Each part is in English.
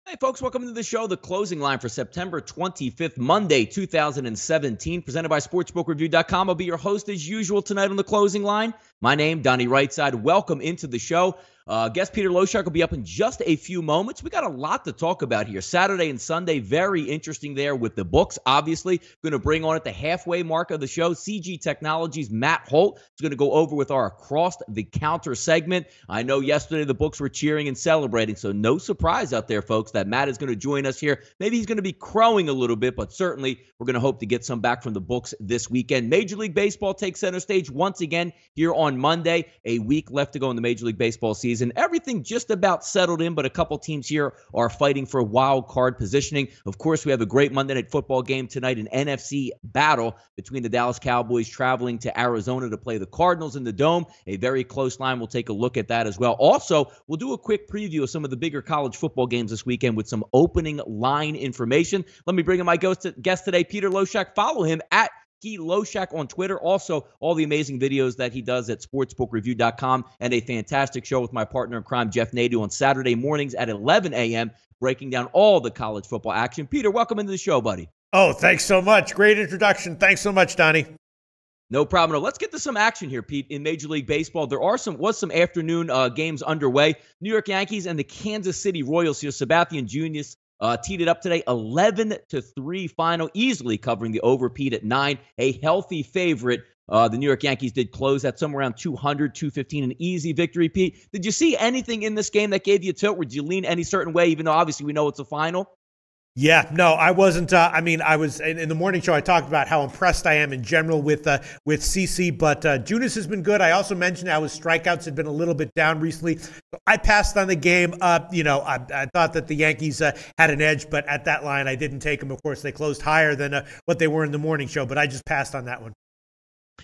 Hey, folks, welcome to the show. The closing line for September 25th, Monday, 2017, presented by SportsbookReview.com. I'll be your host as usual tonight on the closing line. My name, Donnie Rightside. Welcome into the show. Guest Peter Loshak will be up in just a few moments. We got a lot to talk about here. Saturday and Sunday, very interesting there with the books. Obviously, going to bring on at the halfway mark of the show, CG Technologies' Matt Holt is going to go over with our Across the Counter segment. I know yesterday the books were cheering and celebrating, so no surprise out there, folks, that Matt is going to join us here. Maybe he's going to be crowing a little bit, but certainly we're going to hope to get some back from the books this weekend. Major League Baseball takes center stage once again here on Monday. A week left to go in the Major League Baseball season. Everything just about settled in, but a couple teams here are fighting for wild card positioning. Of course, we have a great Monday Night Football game tonight, an NFC battle between the Dallas Cowboys traveling to Arizona to play the Cardinals in the Dome. A very close line. We'll take a look at that as well. Also, we'll do a quick preview of some of the bigger college football games this weekend with some opening line information. Let me bring in my guest today, Peter Loshak. Follow him at Loshak on Twitter. Also, all the amazing videos that he does at sportsbookreview.com, and a fantastic show with my partner in crime, Jeff Nadu, on Saturday mornings at 11 a.m., breaking down all the college football action. Peter, welcome into the show, buddy. Oh, thanks so much. Great introduction. Thanks so much, Donnie. No problem. Let's get to some action here, Pete, in Major League Baseball. There was some afternoon games underway. New York Yankees and the Kansas City Royals here. Sabathia Jr. Teed it up today, 11-3 final, easily covering the over, Pete, at 9. A healthy favorite. The New York Yankees did close at somewhere around 200, 215, an easy victory, Pete. Did you see anything in this game that gave you a tilt? Did you lean any certain way, even though obviously we know it's a final? Yeah, no, I wasn't. I was in the morning show. I talked about how impressed I am in general with CC, but Junis has been good. I also mentioned how his strikeouts had been a little bit down recently. So I passed on the game. I thought that the Yankees had an edge, but at that line, I didn't take them. Of course, they closed higher than what they were in the morning show, but I just passed on that one.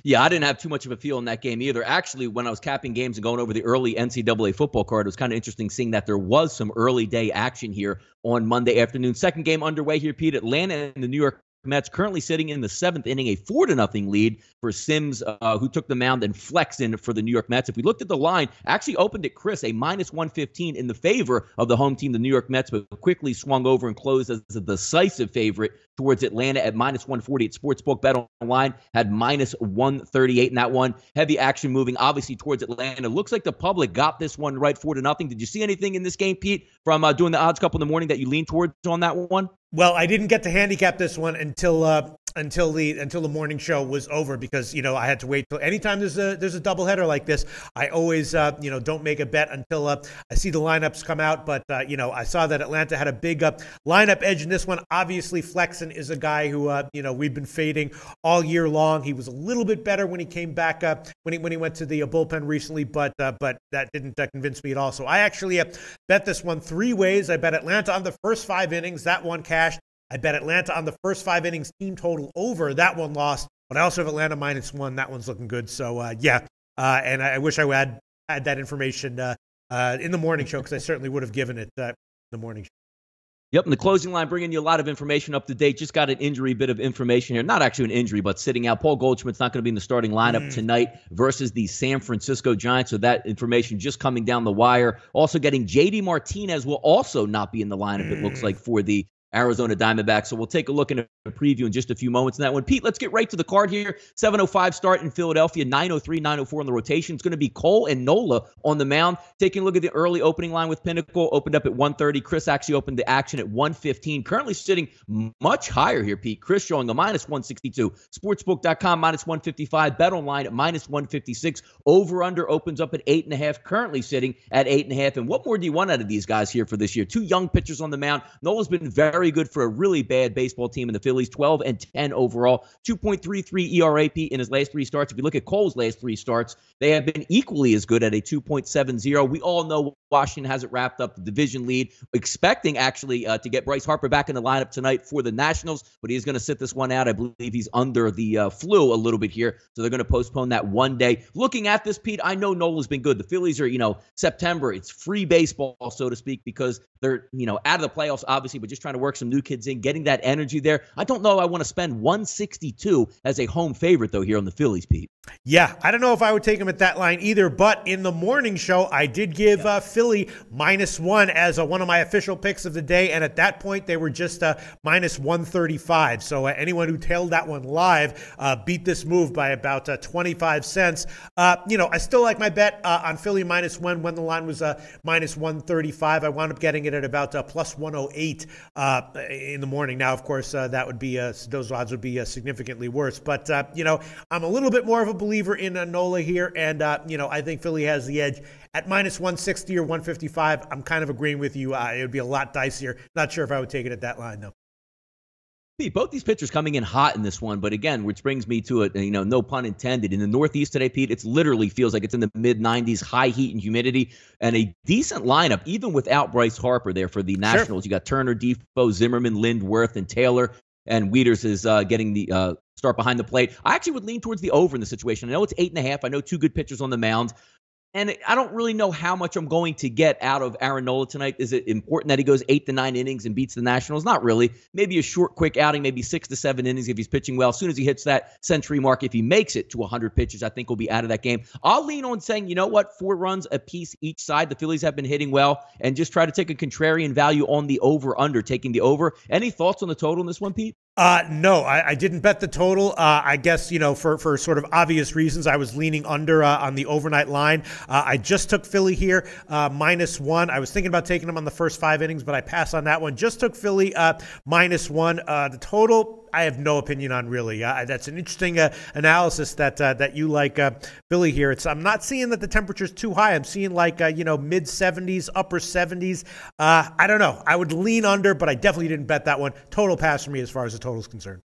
Yeah, I didn't have too much of a feel in that game either. Actually, when I was capping games and going over the early NCAA football card, it was kind of interesting seeing that there was some early day action here on Monday afternoon. Second game underway here, Pete. Atlanta and the New York Mets currently sitting in the seventh inning, a 4-0 lead for Sims, who took the mound and flexed in for the New York Mets. If we looked at the line, actually opened at Chris, a -115 in the favor of the home team, the New York Mets, but quickly swung over and closed as a decisive favorite towards Atlanta at -140 at Sportsbook. Bet Online had -138 in that one. Heavy action moving, obviously, towards Atlanta. Looks like the public got this one right, 4-0. Did you see anything in this game, Pete, from doing the odds couple in the morning that you leaned towards on that one? Well, I didn't get to handicap this one until the morning show was over because I had to wait till anytime there's a doubleheader like this. I always don't make a bet until I see the lineups come out. But I saw that Atlanta had a big lineup edge in this one. Obviously, Flexen is a guy who we've been fading all year long. He was a little bit better when he came back when he went to the bullpen recently, but that didn't convince me at all. So I actually bet this one three ways. I bet Atlanta on the first 5 innings. That one cashed. I bet Atlanta on the first 5 innings team total over. That one lost. But I also have Atlanta -1. That one's looking good. So, and I wish I had that information in the morning show because I certainly would have given it in the morning show. Yep, and the closing line bringing you a lot of information up to date. Just got an injury bit of information here. Not actually an injury, but sitting out. Paul Goldschmidt's not going to be in the starting lineup tonight versus the San Francisco Giants. So that information just coming down the wire. Also getting J.D. Martinez will also not be in the lineup, it looks like, for the Arizona Diamondbacks. So we'll take a look at a preview in just a few moments in that one. Pete, let's get right to the card here. 7:05 start in Philadelphia, 9:03, 9:04 on the rotation. It's going to be Cole and Nola on the mound. Taking a look at the early opening line with Pinnacle, opened up at 1:30. Chris actually opened the action at 1:15. Currently sitting much higher here, Pete. Chris showing a -162. Sportsbook.com -155. Bet Online at -156. Over-under opens up at 8.5. Currently sitting at 8.5. And what more do you want out of these guys here for this year? Two young pitchers on the mound. Nola's been very good for a really bad baseball team in the Phillies, 12-10 overall, 2.33 ERA in his last 3 starts. If you look at Cole's last 3 starts, they have been equally as good at a 2.70. We all know Washington hasn't wrapped up the division lead, expecting actually to get Bryce Harper back in the lineup tonight for the Nationals, but he's going to sit this one out. I believe he's under the flu a little bit here, so they're going to postpone that one day. Looking at this, Pete, I know Nola's been good. The Phillies are, September, it's free baseball, so to speak, because they're, out of the playoffs, obviously, but just trying to work work some new kids in, getting that energy there. I don't know I want to spend 162 as a home favorite, though, here on the Phillies, Pete. Yeah, I don't know if I would take him at that line either, but in the morning show, I did give Philly -1 as one of my official picks of the day, and at that point, they were just -135. So anyone who tailed that one live beat this move by about 25 cents. I still like my bet on Philly -1 when the line was -135. I wound up getting it at about +108 in the morning. Now, of course, that would be those odds would be significantly worse. But I'm a little bit more of a believer in Nola here, and I think Philly has the edge at -160 or 155. I'm kind of agreeing with you. It would be a lot dicier. Not sure if I would take it at that line though. Pete, both these pitchers coming in hot in this one, but again, which brings me to it, no pun intended. In the Northeast today, Pete, it literally feels like it's in the mid-90s, high heat and humidity, and a decent lineup, even without Bryce Harper there for the Nationals. Sure. You got Turner, Defoe, Zimmerman, Lindworth, and Taylor, and Wieters is getting the start behind the plate. I actually would lean towards the over in the situation. I know it's 8.5. I know two good pitchers on the mound. And I don't really know how much I'm going to get out of Aaron Nola tonight. Is it important that he goes 8 to 9 innings and beats the Nationals? Not really. Maybe a short, quick outing, maybe 6 to 7 innings if he's pitching well. As soon as he hits that century mark, if he makes it to 100 pitches, I think we'll be out of that game. I'll lean on saying, 4 runs apiece each side. The Phillies have been hitting well, and just try to take a contrarian value on the over-under, taking the over. Any thoughts on the total in this one, Pete? No, I didn't bet the total. I guess, for sort of obvious reasons, I was leaning under on the overnight line. I just took Philly here, -1. I was thinking about taking them on the first 5 innings, but I passed on that one. Just took Philly -1. The total, I have no opinion on, really. That's an interesting analysis that you like Philly here. I'm not seeing that the temperature's too high. I'm seeing mid-70s, upper 70s. I don't know. I would lean under, but I definitely didn't bet that one. Total pass for me as far as the total is concerned.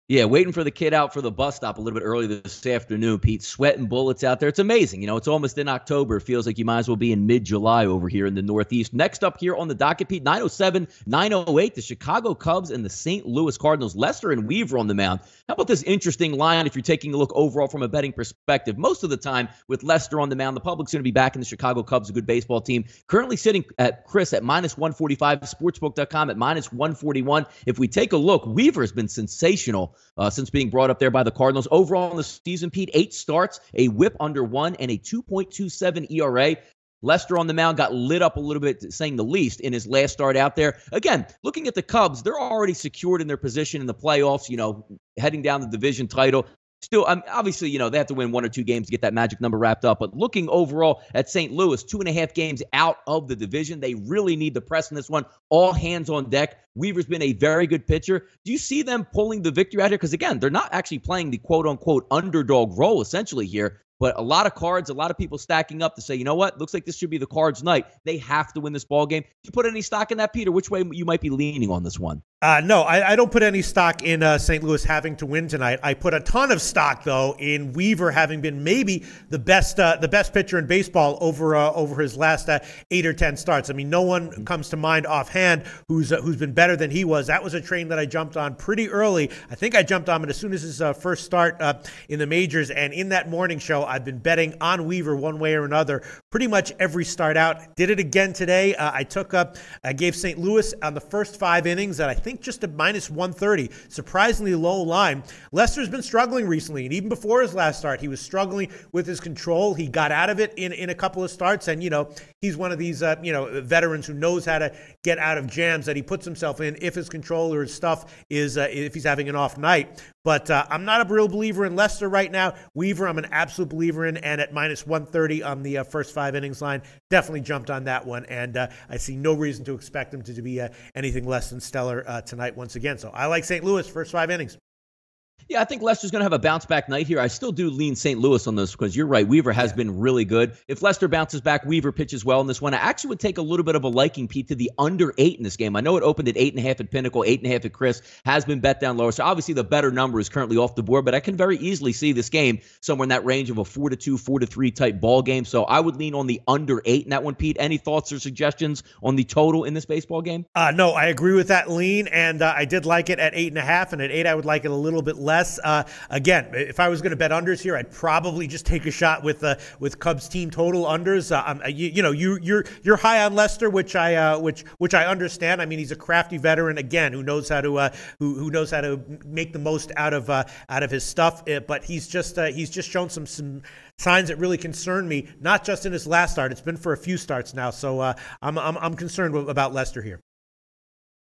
Yeah, waiting for the kid out for the bus stop a little bit early this afternoon, Pete. Sweating bullets out there. It's amazing. It's almost in October. It feels like you might as well be in mid-July over here in the Northeast. Next up here on the docket, Pete, 9:07, 9:08, the Chicago Cubs and the St. Louis Cardinals. Lester and Weaver on the mound. How about this interesting line if you're taking a look overall from a betting perspective? Most of the time with Lester on the mound, the public's going to be back in the Chicago Cubs, a good baseball team. Currently sitting at Chris at -145, Sportsbook.com at -141. If we take a look, Weaver has been sensational since being brought up there by the Cardinals. Overall in the season, Pete, 8 starts, a whip under 1, and a 2.27 ERA. Lester on the mound got lit up a little bit, saying the least, in his last start out there. Again, looking at the Cubs, they're already secured in their position in the playoffs, heading down the division title. Still, obviously, they have to win 1 or 2 games to get that magic number wrapped up. But looking overall at St. Louis, 2.5 games out of the division. They really need the press in this one. All hands on deck. Weaver's been a very good pitcher. Do you see them pulling the victory out here? Because, again, they're not actually playing the quote-unquote underdog role, essentially, here. But a lot of cards, a lot of people stacking up to say, you know what? Looks like this should be the Cards' night. They have to win this ball game. Did you put any stock in that, Peter? Which way you might be leaning on this one? No, I don't put any stock in St. Louis having to win tonight. I put a ton of stock, though, in Weaver having been maybe the best pitcher in baseball over his last 8 or 10 starts. I mean, no one comes to mind offhand who's been better than he was. That was a train that I jumped on pretty early. I think I jumped on it as soon as his first start in the majors. And in that morning show, I've been betting on Weaver one way or another pretty much every start out. Did it again today. I gave St. Louis on the first 5 innings that I think just a -130. Surprisingly low line. Lester's been struggling recently, and even before his last start, he was struggling with his control. He got out of it in a couple of starts, and he's one of these veterans who knows how to get out of jams that he puts himself in if his control or his stuff is if he's having an off night. But I'm not a real believer in Lester right now. Weaver, I'm an absolute believer in, and at -130 on the first 5 innings line, definitely jumped on that one, and I see no reason to expect him to be anything less than stellar tonight once again. So I like St. Louis first 5 innings. Yeah, I think Lester's going to have a bounce-back night here. I still do lean St. Louis on this because you're right. Weaver has been really good. If Lester bounces back, Weaver pitches well in this one. I actually would take a little bit of a liking, Pete, to the under 8 in this game. I know it opened at 8.5 at Pinnacle, 8.5 at Chris, has been bet down lower. So obviously the better number is currently off the board, but I can very easily see this game somewhere in that range of a 4-2, 4-3 type ball game. So I would lean on the under 8 in that one, Pete. Any thoughts or suggestions on the total in this baseball game? No, I agree with that lean, and I did like it at 8.5, and at 8 I would like it a little bit less. nonetheless. Again, if I was going to bet unders here, I'd probably just take a shot with Cubs team total unders. You're high on Lester, which I understand. I mean, he's a crafty veteran again who knows how to who knows how to make the most out of his stuff. But he's just shown some signs that really concern me. Not just in his last start; it's been for a few starts now. So I'm concerned about Lester here.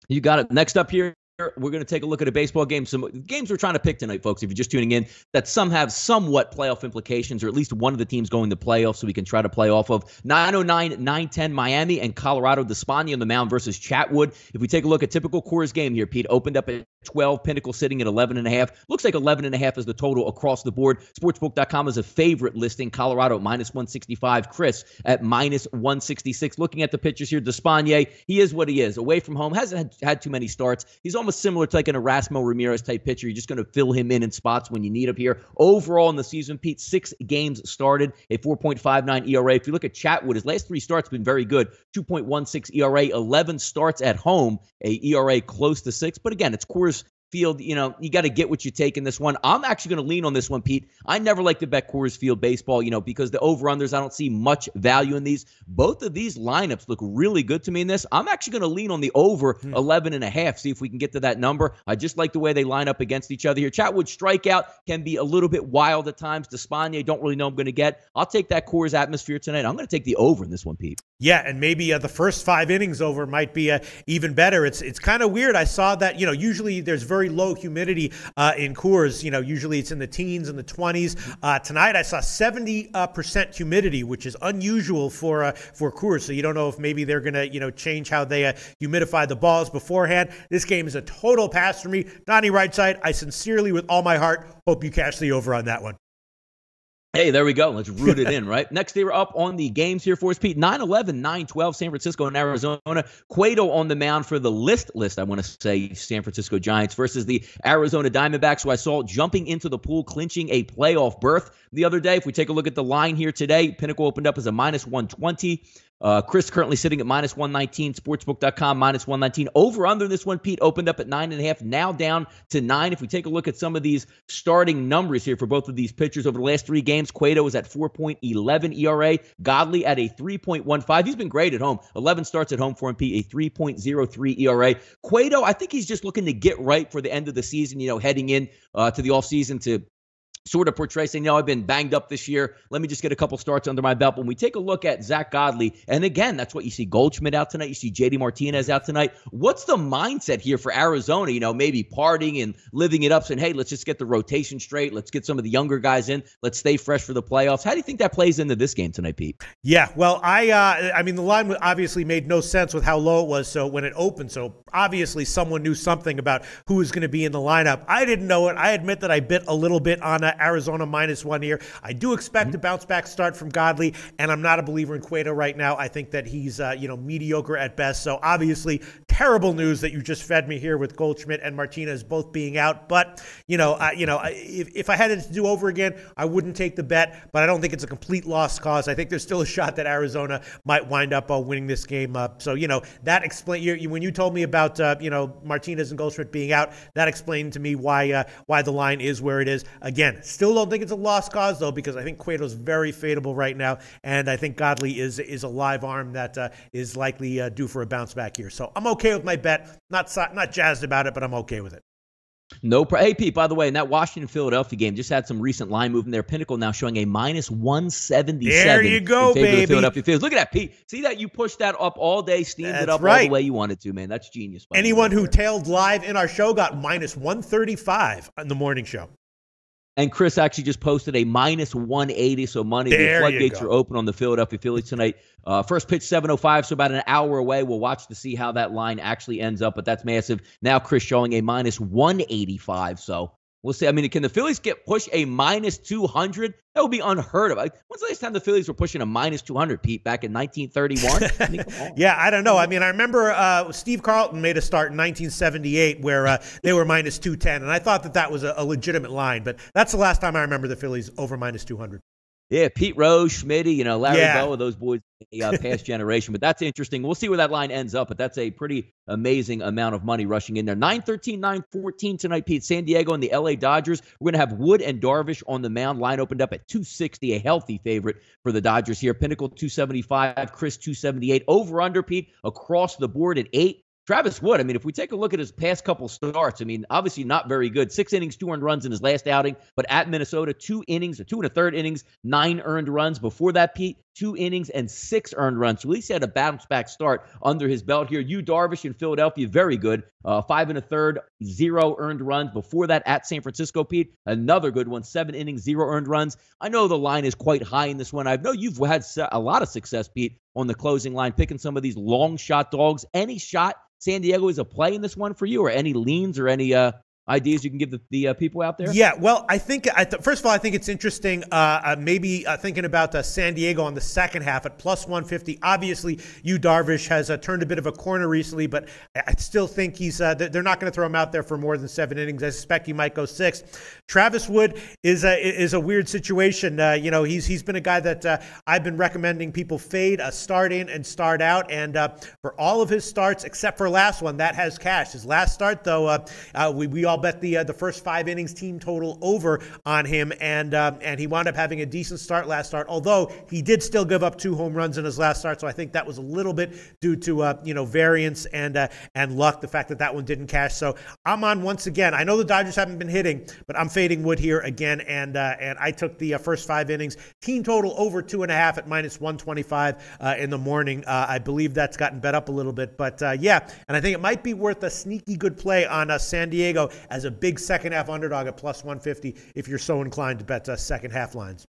You got it. Next up here, we're going to take a look at a baseball game. Some games we're trying to pick tonight, folks, if you're just tuning in, that some have somewhat playoff implications, or at least one of the teams going to playoffs, so we can try to play off of. 9:09, 9:10 Miami and Colorado. Despaigne on the mound versus Chatwood. If we take a look at typical Coors game here, Pete, opened up at 12, Pinnacle sitting at 11.5. Looks like 11.5 is the total across the board. Sportsbook.com is a favorite listing. Colorado at -165. Chris at -166. Looking at the pitchers here, Despaigne, he is what he is. Away from home, hasn't had too many starts. He's almost similar to like an Erasmo Ramirez type pitcher. You're just going to fill him in spots when you need him here. Overall in the season, Pete, 6 games started, a 4.59 ERA. If you look at Chatwood, his last 3 starts been very good. 2.16 ERA, 11 starts at home, a ERA close to 6. But again, it's Coors Field, you got to get what you take in this one. I'm actually going to lean on this one, Pete. I never like to bet Coors Field baseball, because the over-unders, I don't see much value in these. Both of these lineups look really good to me in this. I'm actually going to lean on the over 11.5, see if we can get to that number. I just like the way they line up against each other here. Chatwood strikeout can be a little bit wild at times. Despaigne, don't really know I'm going to get. I'll take that Coors atmosphere tonight. I'm going to take the over in this one, Pete. Yeah, and maybe the first 5 innings over might be even better. It's kind of weird. I saw that, usually there's very low humidity in Coors. Usually it's in the teens and the 20s. Tonight I saw 70% humidity, which is unusual for Coors. So you don't know if maybe they're going to, change how they humidify the balls beforehand. This game is a total pass for me. Donnie Rightside, I sincerely, with all my heart, hope you cash the over on that one. Hey, there we go. Let's root it in, right? Next, they were up on the games here for us, Pete. 9-11, 9-12, San Francisco and Arizona. Cueto on the mound for the list, I want to say, San Francisco Giants versus the Arizona Diamondbacks, who I saw jumping into the pool, clinching a playoff berth the other day. If we take a look at the line here today, Pinnacle opened up as a -120. Chris currently sitting at -119. Sportsbook.com -119. Over under this one, Pete, opened up at 9.5, now down to 9. If we take a look at some of these starting numbers here for both of these pitchers over the last 3 games, Cueto is at 4.11 ERA. Godley at a 3.15. He's been great at home. 11 starts at home for him, Pete, a 3.03 ERA. Cueto, I think he's just looking to get right for the end of the season, heading in to the offseason to sort of portray saying, I've been banged up this year. Let me just get a couple starts under my belt. When we take a look at Zach Godley, and again, that's what you see Goldschmidt out tonight. You see JD Martinez out tonight. What's the mindset here for Arizona? Maybe partying and living it up, saying, hey, let's just get the rotation straight. Let's get some of the younger guys in. Let's stay fresh for the playoffs. How do you think that plays into this game tonight, Pete? Yeah, well, I mean, the line obviously made no sense with how low it was. So when it opened, so obviously someone knew something about who was going to be in the lineup. I didn't know it. I admit that I bit a little bit on Arizona -1 here. I do expect a bounce back start from Godley, and I'm not a believer in Cueto right now. I think that he's mediocre at best. So obviously terrible news that you just fed me here with Goldschmidt and Martinez both being out. But if I had it to do over again, I wouldn't take the bet. But I don't think it's a complete lost cause. I think there's still a shot that Arizona might wind up winning this game. So that explains when you told me about Martinez and Goldschmidt being out. That explained to me why the line is where it is. Again, still don't think it's a lost cause though, because I think Cueto's very fadeable right now, and I think Godley is a live arm that is likely due for a bounce back here. So I'm okay with my bet. Not jazzed about it, but I'm okay with it. Hey, Pete, by the way, in that Washington-Philadelphia game, just had some recent line movement there. Pinnacle now showing a -177. There you go, in favor baby. Of the Philadelphia Phillies. Look at that, Pete. See that? You pushed that up all day, steamed it up all the way you wanted to, man. That's genius. Anyone who tailed live in our show got -135 on the morning show. And Chris actually just posted a -180, so money. The floodgates are open on the Philadelphia Phillies tonight. First pitch 7:05, so about an hour away. We'll watch to see how that line actually ends up, but that's massive. Now Chris showing a -185, so we'll see. I mean, can the Phillies push a -200? That would be unheard of. When's the last time the Phillies were pushing a -200, Pete? Back in 1931? I mean, come on. Yeah, I don't know. I mean, I remember Steve Carlton made a start in 1978 where they were -210, and I thought that was a legitimate line, but that's the last time I remember the Phillies over -200. Yeah, Pete Rose, Schmitty, Larry Yeah. Bowa, those boys in the past generation. But that's interesting. We'll see where that line ends up, but that's a pretty amazing amount of money rushing in there. 9-13, 9-14 tonight, Pete. San Diego and the LA Dodgers. We're going to have Wood and Darvish on the mound. Line opened up at 260, a healthy favorite for the Dodgers here. Pinnacle 275, Chris 278. Over under, Pete, across the board at 8. Travis Wood, if we take a look at his past couple starts, obviously not very good. 6 innings, 2 earned runs in his last outing, but at Minnesota, 2 innings, 2 1/3 innings, 9 earned runs. Before that, Pete, 2 innings and 6 earned runs. So at least he had a bounce-back start under his belt here. Yu Darvish in Philadelphia, very good. 5 1/3, 0 earned runs. Before that, at San Francisco, Pete, another good one. 7 innings, 0 earned runs. I know the line is quite high in this one. I know you've had a lot of success, Pete, on the closing line, picking some of these long shot dogs. Any shot San Diego is a play in this one for you, or any leans or any ideas you can give the people out there? Yeah, well, I think, first of all, I think it's interesting maybe thinking about San Diego on the second half at plus 150. Obviously, Yu Darvish has turned a bit of a corner recently, but I still think they're not going to throw him out there for more than 7 innings. I suspect he might go 6. Travis Wood is a weird situation. He's been a guy that I've been recommending people fade, start in and start out, and for all of his starts, except for last one, that has cashed. His last start, though, we all bet the first 5 innings team total over on him, and he wound up having a decent start last start, although he did still give up 2 home runs in his last start, so I think that was a little bit due to variance and luck, the fact that one didn't cash. So I'm on once again. I know the Dodgers haven't been hitting, but I'm fading Wood here again, and I took the first 5 innings team total over 2.5 at minus 125 in the morning. I believe that's gotten bet up a little bit, but yeah, and I think it might be worth a sneaky good play on San Diego as a big second half underdog at plus 150 if you're so inclined to bet second half lines.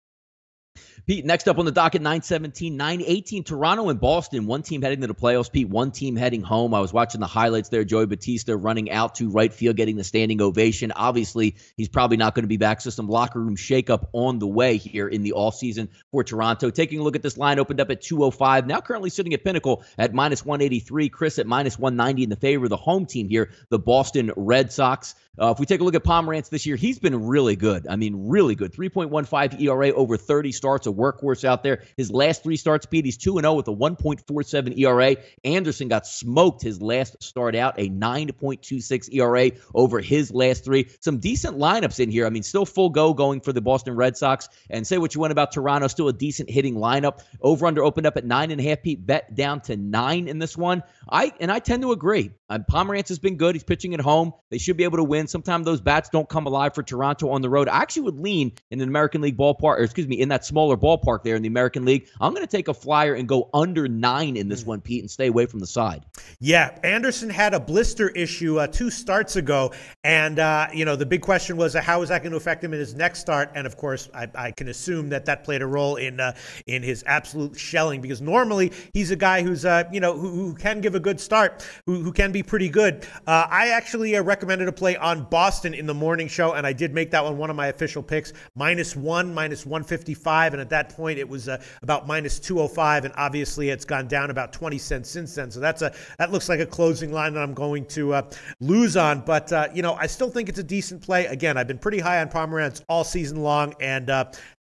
Pete, next up on the docket, 9-17, 9-18, Toronto and Boston. One team heading to the playoffs, Pete, one team heading home. I was watching the highlights there. Joey Bautista running out to right field, getting the standing ovation. Obviously, he's probably not going to be back, so some locker room shakeup on the way here in the offseason for Toronto. Taking a look at this line, opened up at 205, now currently sitting at Pinnacle at minus 183. Chris at minus 190 in the favor of the home team here, the Boston Red Sox. If we take a look at Pomerantz this year, he's been really good. Really good. 3.15 ERA over 30 starts, a workhorse out there. His last 3 starts, Pete, he's 2-0 with a 1.47 ERA. Anderson got smoked his last start out, a 9.26 ERA over his last 3. Some decent lineups in here. Still full go going for the Boston Red Sox. And say what you want about Toronto, still a decent hitting lineup. Over-under opened up at 9.5, Pete. Bet down to 9 in this one. I tend to agree. Pomerantz has been good. He's pitching at home. They should be able to win. Sometimes those bats don't come alive for Toronto on the road. I actually would lean in an American League ballpark, in that smaller ballpark there in the American League. I'm going to take a flyer and go under 9 in this one, Pete, and stay away from the side. Yeah, Anderson had a blister issue 2 starts ago, and the big question was how is that going to affect him in his next start? And of course, I can assume that played a role in his absolute shelling, because normally he's a guy who's who can give a good start, who can be pretty good. I actually recommended a play on Boston in the morning show, and I did make that one of my official picks. -1, minus 155, and at that point it was about minus 205, and obviously it's gone down about 20 cents since then. So that looks like a closing line that I'm going to lose on. But I still think it's a decent play. Again, I've been pretty high on Pomerantz all season long, and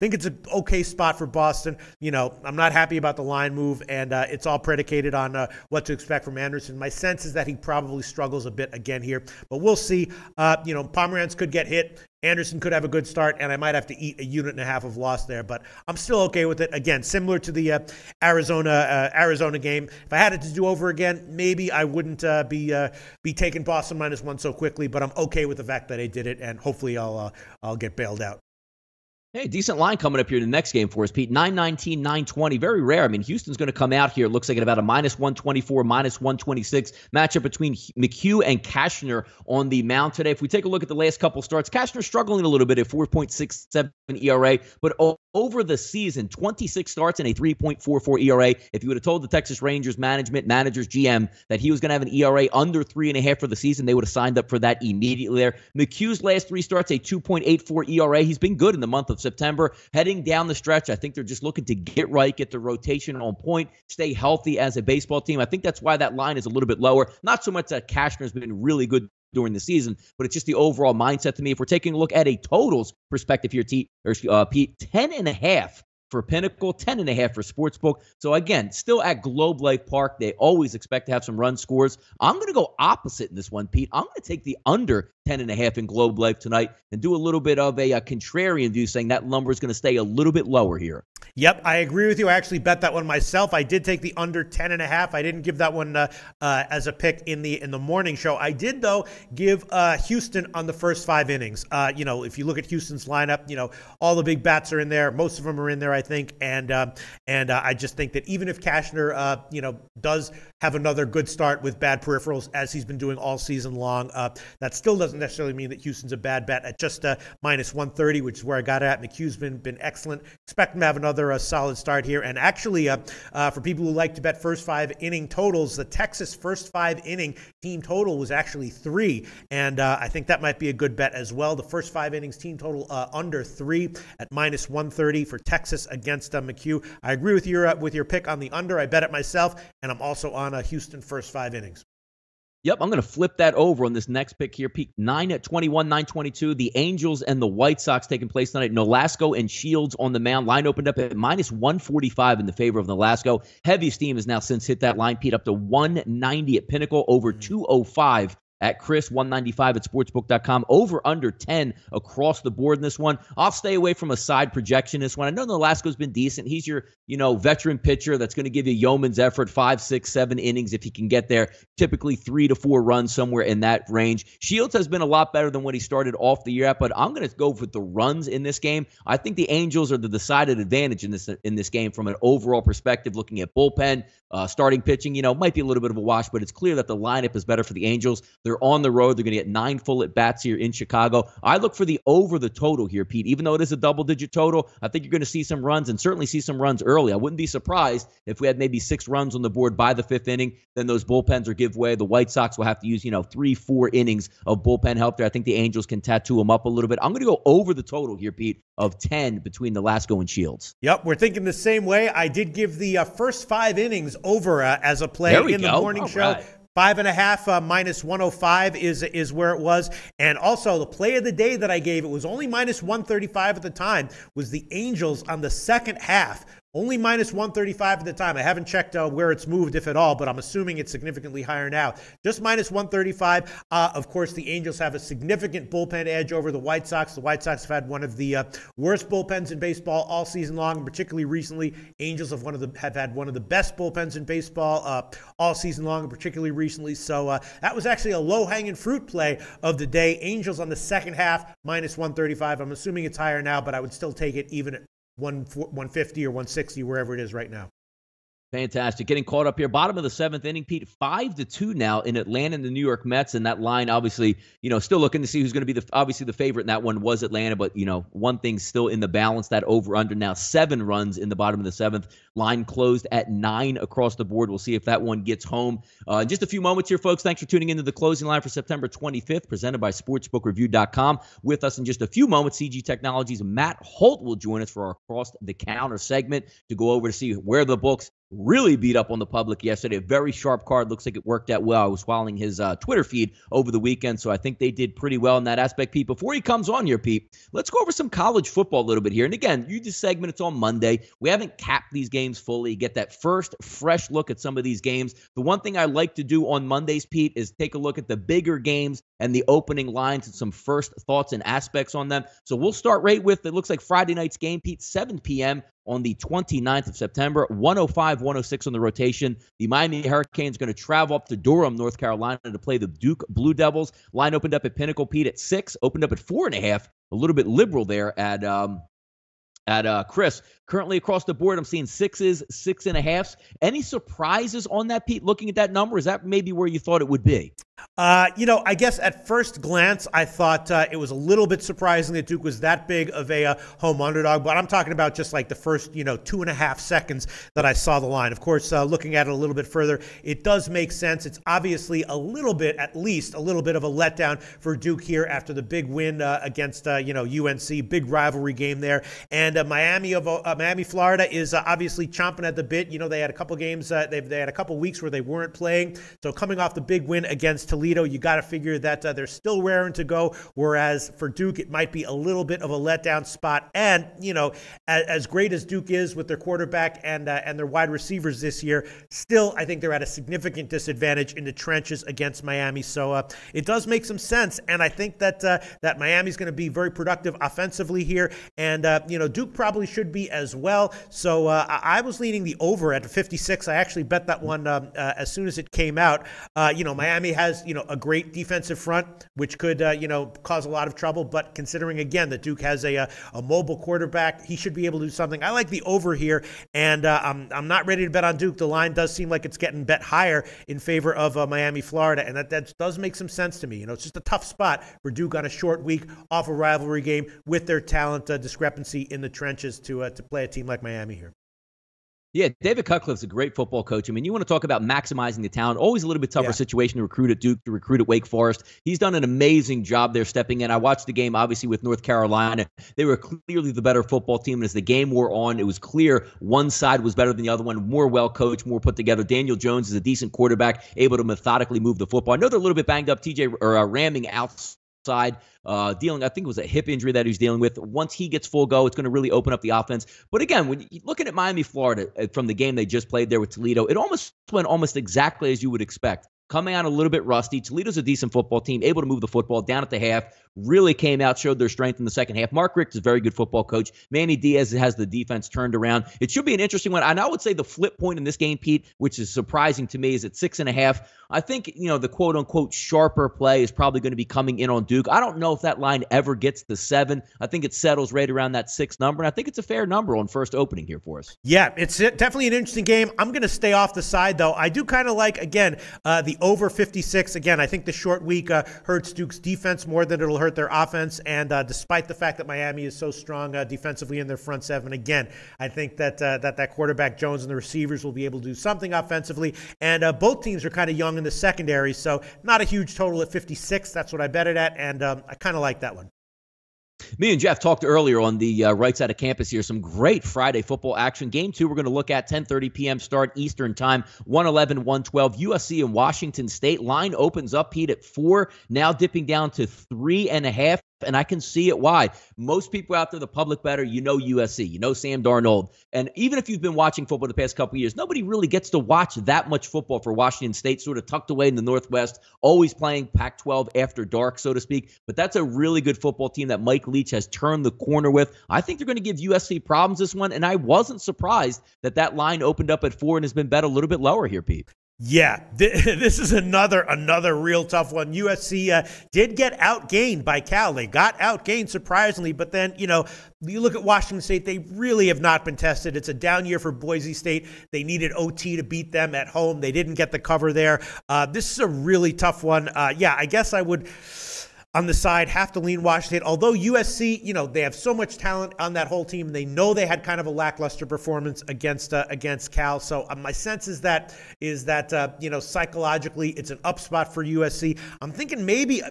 think it's an okay spot for Boston. I'm not happy about the line move, and it's all predicated on what to expect from Anderson. My sense is that he probably struggles a bit again here, but we'll see. Pomerantz could get hit. Anderson could have a good start, and I might have to eat 1.5 units of loss there, but I'm still okay with it. Again, similar to the Arizona game. If I had it to do over again, maybe I wouldn't be taking Boston -1 so quickly, but I'm okay with the fact that I did it, and hopefully I'll get bailed out. Hey, decent line coming up here in the next game for us, Pete. 9-19, 9-20. Very rare. Houston's going to come out here. It looks like at about a -124, -126 matchup between McHugh and Cashner on the mound today. If we take a look at the last couple starts, Cashner struggling a little bit at 4.67 ERA, but over the season, 26 starts and a 3.44 ERA. If you would have told the Texas Rangers managers, GM, that he was going to have an ERA under 3.5 for the season, they would have signed up for that immediately there. McHugh's last 3 starts, a 2.84 ERA. He's been good in the month of September. Heading down the stretch, I think they're just looking to get right, get the rotation on point, stay healthy as a baseball team. I think that's why that line is a little bit lower. Not so much that Cashner's been really good during the season, but it's just the overall mindset to me. If we're taking a look at a totals perspective here, Pete, 10.5 for Pinnacle, 10.5 for Sportsbook. So again, still at Globe Life Park. They always expect to have some run scores. I'm going to go opposite in this one, Pete. I'm going to take the under 10.5 in Globe Life tonight and do a little bit of a contrarian view, saying that number is going to stay a little bit lower here. Yep, I agree with you. I actually bet that one myself. I did take the under 10.5. I didn't give that one as a pick in the morning show. I did, though, give Houston on the first 5 innings. If you look at Houston's lineup, all the big bats are in there. Most of them are in there, I think. And I just think that even if Cashner, does have another good start with bad peripherals, as he's been doing all season long, that still doesn't necessarily mean that Houston's a bad bet at just minus 130, which is where I got it at. McHugh's been excellent. Expect him to have another solid start here. And actually, for people who like to bet first 5 inning totals, the Texas first 5 inning team total was actually 3. And I think that might be a good bet as well. The first 5 innings team total under 3 at minus 130 for Texas against McHugh. I agree with your pick on the under. I bet it myself, and I'm also on Houston first 5 innings. Yep, I'm going to flip that over on this next pick here. Peak 9-21, 9-22. The Angels and the White Sox taking place tonight. Nolasco and Shields on the mound. Line opened up at minus 145 in the favor of Nolasco. Heavy steam has now since hit that line, Pete, up to 190 at Pinnacle, over 205 at Chris, 195 at sportsbook.com. Over under 10 across the board in this one. I'll stay away from a side projection in this one. I know Nolasco's been decent. He's your, veteran pitcher that's going to give you yeoman's effort, 5, 6, 7 innings if he can get there. Typically 3 to 4 runs, somewhere in that range. Shields has been a lot better than what he started off the year at, but I'm going to go with the runs in this game. I think the Angels are the decided advantage in this game from an overall perspective, looking at bullpen, starting pitching. Might be a little bit of a wash, but it's clear that the lineup is better for the Angels. They're on the road. They're going to get 9 full at-bats here in Chicago. I look for the over the total here, Pete. Even though it is a double-digit total, I think you're going to see some runs, and certainly see some runs early. I wouldn't be surprised if we had maybe 6 runs on the board by the 5th inning. Then those bullpens are give way. The White Sox will have to use, 3, 4 innings of bullpen help there. I think the Angels can tattoo them up a little bit. I'm going to go over the total here, Pete, of 10 between Nolasco and Shields. Yep, we're thinking the same way. I did give the first 5 innings over as a play in the morning show. Right. 5.5 minus 105 is where it was. And also the play of the day that I gave, it was only minus 135 at the time, was the Angels on the second half. Only minus 135 at the time. I haven't checked where it's moved, if at all, but I'm assuming it's significantly higher now. Just minus 135. Of course, the Angels have a significant bullpen edge over the White Sox. The White Sox have had one of the worst bullpens in baseball all season long, and particularly recently. Angels have had one of the best bullpens in baseball all season long, and particularly recently. So that was actually a low-hanging fruit play of the day. Angels on the second half, minus 135. I'm assuming it's higher now, but I would still take it even at 150 or 160, wherever it is right now. Fantastic. Getting caught up here. Bottom of the 7th inning, Pete, 5-2 now in Atlanta and the New York Mets. And that line, obviously, still looking to see who's going to be obviously the favorite in that one was Atlanta. But, one thing's still in the balance, that over-under now 7 runs in the bottom of the 7th. Line closed at 9 across the board. We'll see if that one gets home. In just a few moments here, folks. Thanks for tuning into the closing line for September 25th, presented by SportsbookReview.com. With us in just a few moments, CG Technologies' Matt Holt will join us for our Across the Counter segment to go over to see where the books really beat up on the public yesterday. A very sharp card. Looks like it worked out well. I was following his Twitter feed over the weekend, so I think they did pretty well in that aspect, Pete. Before he comes on here, Pete, let's go over some college football a little bit here. And again, this segment, it's on Monday. We haven't capped these games fully. Get that first fresh look at some of these games. The one thing I like to do on Mondays, Pete, is take a look at the bigger games and the opening lines and some first thoughts and aspects on them. So we'll start right with, it looks like Friday night's game, Pete, 7 p.m. on the 29th of September, 105, 106 on the rotation. The Miami Hurricanes are going to travel up to Durham, North Carolina to play the Duke Blue Devils. Line opened up at Pinnacle, Pete, at 6, opened up at 4.5, a little bit liberal there at Chris. Currently across the board, I'm seeing 6s, 6.5s. Any surprises on that, Pete, looking at that number? Is that maybe where you thought it would be? I guess at first glance, I thought it was a little bit surprising that Duke was that big of a home underdog, but I'm talking about just like the first, 2.5 seconds that I saw the line. Of course, looking at it a little bit further, it does make sense. It's obviously at least a little bit of a letdown for Duke here after the big win against, UNC, big rivalry game there. And Miami, Florida is obviously chomping at the bit. They had a couple games, they had a couple weeks where they weren't playing. So coming off the big win against against Toledo. You got to figure that they're still raring to go, whereas for Duke, it might be a little bit of a letdown spot. And, as great as Duke is with their quarterback and their wide receivers this year, still, I think they're at a significant disadvantage in the trenches against Miami. So it does make some sense. And I think that that Miami's going to be very productive offensively here. And, Duke probably should be as well. So I was leaning the over at 56. I actually bet that one as soon as it came out. Miami has, a great defensive front, which could, cause a lot of trouble. But considering, again, that Duke has a mobile quarterback, he should be able to do something. I like the over here, and I'm not ready to bet on Duke. The line does seem like it's getting bet higher in favor of Miami, Florida, and that does make some sense to me. It's just a tough spot for Duke on a short week off a rivalry game with their talent discrepancy in the trenches to play a team like Miami here. Yeah, David Cutcliffe's a great football coach. I mean, you want to talk about maximizing the talent. Always a little bit tougher situation to recruit at Duke, to recruit at Wake Forest. He's done an amazing job there stepping in. I watched the game, obviously, with North Carolina. They were clearly the better football team. And as the game wore on, it was clear one side was better than the other one, more well-coached, more put together. Daniel Jones is a decent quarterback, able to methodically move the football. I know they're a little bit banged up. Ramming outside. Dealing, I think it was a hip injury that he's dealing with. Once he gets full go, it's going to really open up the offense. But again, when you're looking at Miami, Florida, from the game they just played there with Toledo, it almost went almost exactly as you would expect. Coming out a little bit rusty. Toledo's a decent football team, able to move the football down at the half, really came out, showed their strength in the second half. Mark Richt is a very good football coach. Manny Diaz has the defense turned around. It should be an interesting one. And I would say the flip point in this game, Pete, which is surprising to me, is at 6.5. I think, the quote-unquote sharper play is probably going to be coming in on Duke. I don't know if that line ever gets to 7. I think it settles right around that 6 number, and I think it's a fair number on first opening here for us. Yeah, it's definitely an interesting game. I'm going to stay off the side, though. I do kind of like, again, the over 56. Again, I think the short week hurts Duke's defense more than it'll hurt their offense, and despite the fact that Miami is so strong defensively in their front seven, again, I think that quarterback Jones and the receivers will be able to do something offensively, and both teams are kind of young in the secondary, so not a huge total at 56. That's what I bet it at, and I kind of like that one. Me and Jeff talked earlier on the right side of campus here. Some great Friday football action. Game 2 we're going to look at 10:30 p.m. start Eastern time, 111, 112. USC and Washington State. Line opens up, Pete, at 4, now dipping down to 3.5. And I can see it why. Most people out there, the public better, USC, Sam Darnold. And even if you've been watching football the past couple of years, nobody really gets to watch that much football for Washington State, sort of tucked away in the Northwest, always playing Pac-12 after dark, so to speak. But that's a really good football team that Mike Leach has turned the corner with. I think they're going to give USC problems this one, and I wasn't surprised that line opened up at 4 and has been bet a little bit lower here, Pete. Yeah, this is another real tough one. USC did get outgained by Cal. They got outgained surprisingly, but then, you look at Washington State, they really have not been tested. It's a down year for Boise State. They needed OT to beat them at home. They didn't get the cover there. This is a really tough one. I guess I would, on the side, have to lean Washington. Although USC, they have so much talent on that whole team. They know they had kind of a lackluster performance against Cal. So my sense is that psychologically it's an up spot for USC. I'm thinking maybe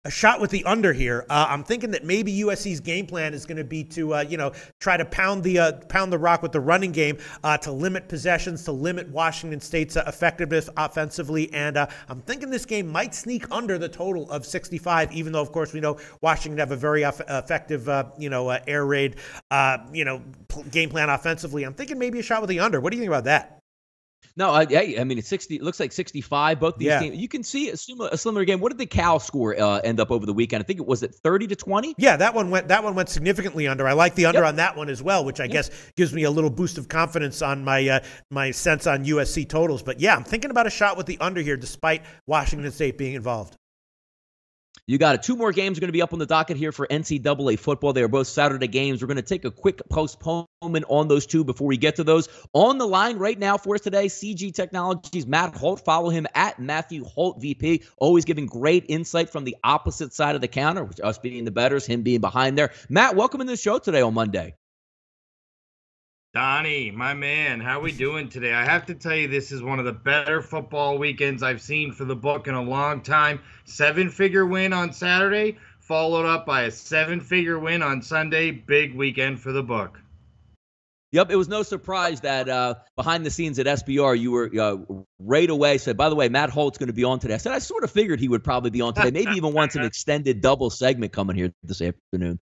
a shot with the under here. I'm thinking that maybe USC's game plan is going to be to, try to pound the rock with the running game to limit possessions, to limit Washington State's effectiveness offensively. And I'm thinking this game might sneak under the total of 65, even though, of course, we know Washington have a very effective, air raid, game plan offensively. I'm thinking maybe a shot with the under. What do you think about that? No, I mean, it's 60. It looks like 65. Both these teams. You can see a similar game. What did the Cal score end up over the weekend? I think it was at 30-20. Yeah, that one went significantly under. I like the under on that one as well, which I guess gives me a little boost of confidence on my sense on USC totals. But yeah, I'm thinking about a shot with the under here, despite Washington State being involved. You got it. 2 more games are going to be up on the docket here for NCAA football. They are both Saturday games. We're going to take a quick postponement on those 2 before we get to those. On the line right now for us today, CG Technologies, Matt Holt. Follow him at Matthew Holt VP. Always giving great insight from the opposite side of the counter, which us being the bettors, him being behind there. Matt, welcome in the show today on Monday. Donnie, my man, how we doing today? I have to tell you, this is one of the better football weekends I've seen for the book in a long time. 7-figure win on Saturday, followed up by a 7-figure win on Sunday. Big weekend for the book. Yep, it was no surprise that behind the scenes at SBR, you were right away said, by the way, Matt Holt's going to be on today. I said, I sort of figured he would probably be on today. Maybe even wants an extended double segment coming here this afternoon.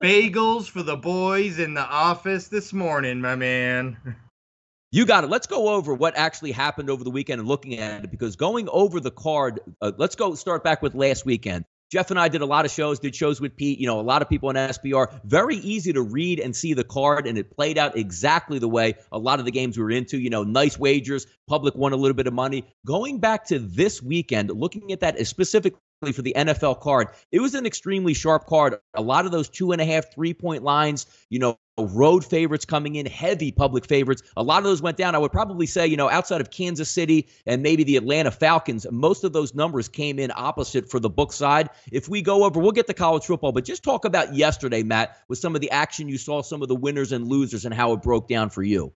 Bagels for the boys in the office this morning, my man. You got it. Let's go over what actually happened over the weekend and looking at it, because going over the card, let's go start back with last weekend. Jeff and I did a lot of shows, did shows with Pete, a lot of people on SBR. Very easy to read and see the card, and it played out exactly the way a lot of the games we were into. Nice wagers. Public won a little bit of money. Going back to this weekend, looking at that specifically for the NFL card, it was an extremely sharp card. A lot of those 2.5, 3-point lines, road favorites coming in, heavy public favorites. A lot of those went down. I would probably say, outside of Kansas City and maybe the Atlanta Falcons, most of those numbers came in opposite for the book side. If we go over, we'll get to college football, but just talk about yesterday, Matt, with some of the action you saw, some of the winners and losers, and how it broke down for you.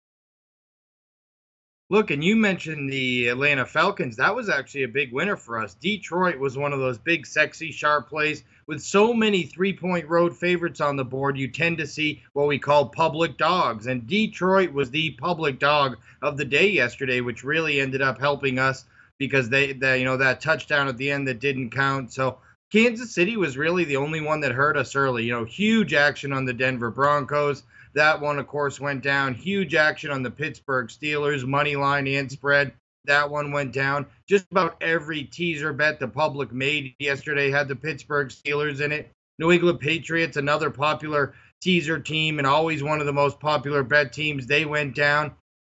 Look, and you mentioned the Atlanta Falcons. That was actually a big winner for us. Detroit was one of those big, sexy, sharp plays. With so many 3-point road favorites on the board, you tend to see what we call public dogs. And Detroit was the public dog of the day yesterday, which really ended up helping us because they that touchdown at the end that didn't count. So Kansas City was really the only one that hurt us early. Huge action on the Denver Broncos. That one, of course, went down. Huge action on the Pittsburgh Steelers, money line and spread. That one went down. Just about every teaser bet the public made yesterday had the Pittsburgh Steelers in it. New England Patriots, another popular teaser team and always one of the most popular bet teams, they went down.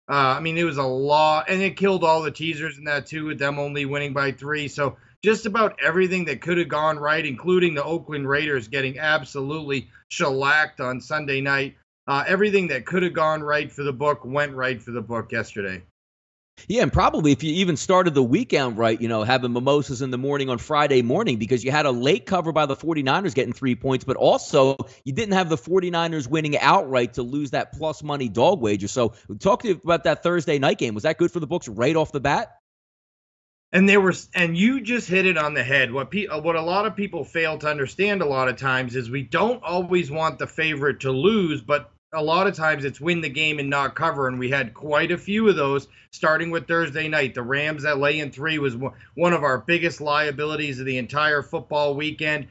It was a lot, and it killed all the teasers in that too, with them only winning by 3. So just about everything that could have gone right, including the Oakland Raiders getting absolutely shellacked on Sunday night. Everything that could have gone right for the book went right for the book yesterday. Yeah, and probably if you even started the weekend right, having mimosas in the morning on Friday morning, because you had a late cover by the 49ers getting 3 points, but also you didn't have the 49ers winning outright to lose that plus money dog wager. So talk to you about that Thursday night game. Was that good for the books right off the bat? And you just hit it on the head. What a lot of people fail to understand a lot of times is we don't always want the favorite to lose, but a lot of times it's win the game and not cover, and we had quite a few of those starting with Thursday night. The Rams at laying 3 was one of our biggest liabilities of the entire football weekend.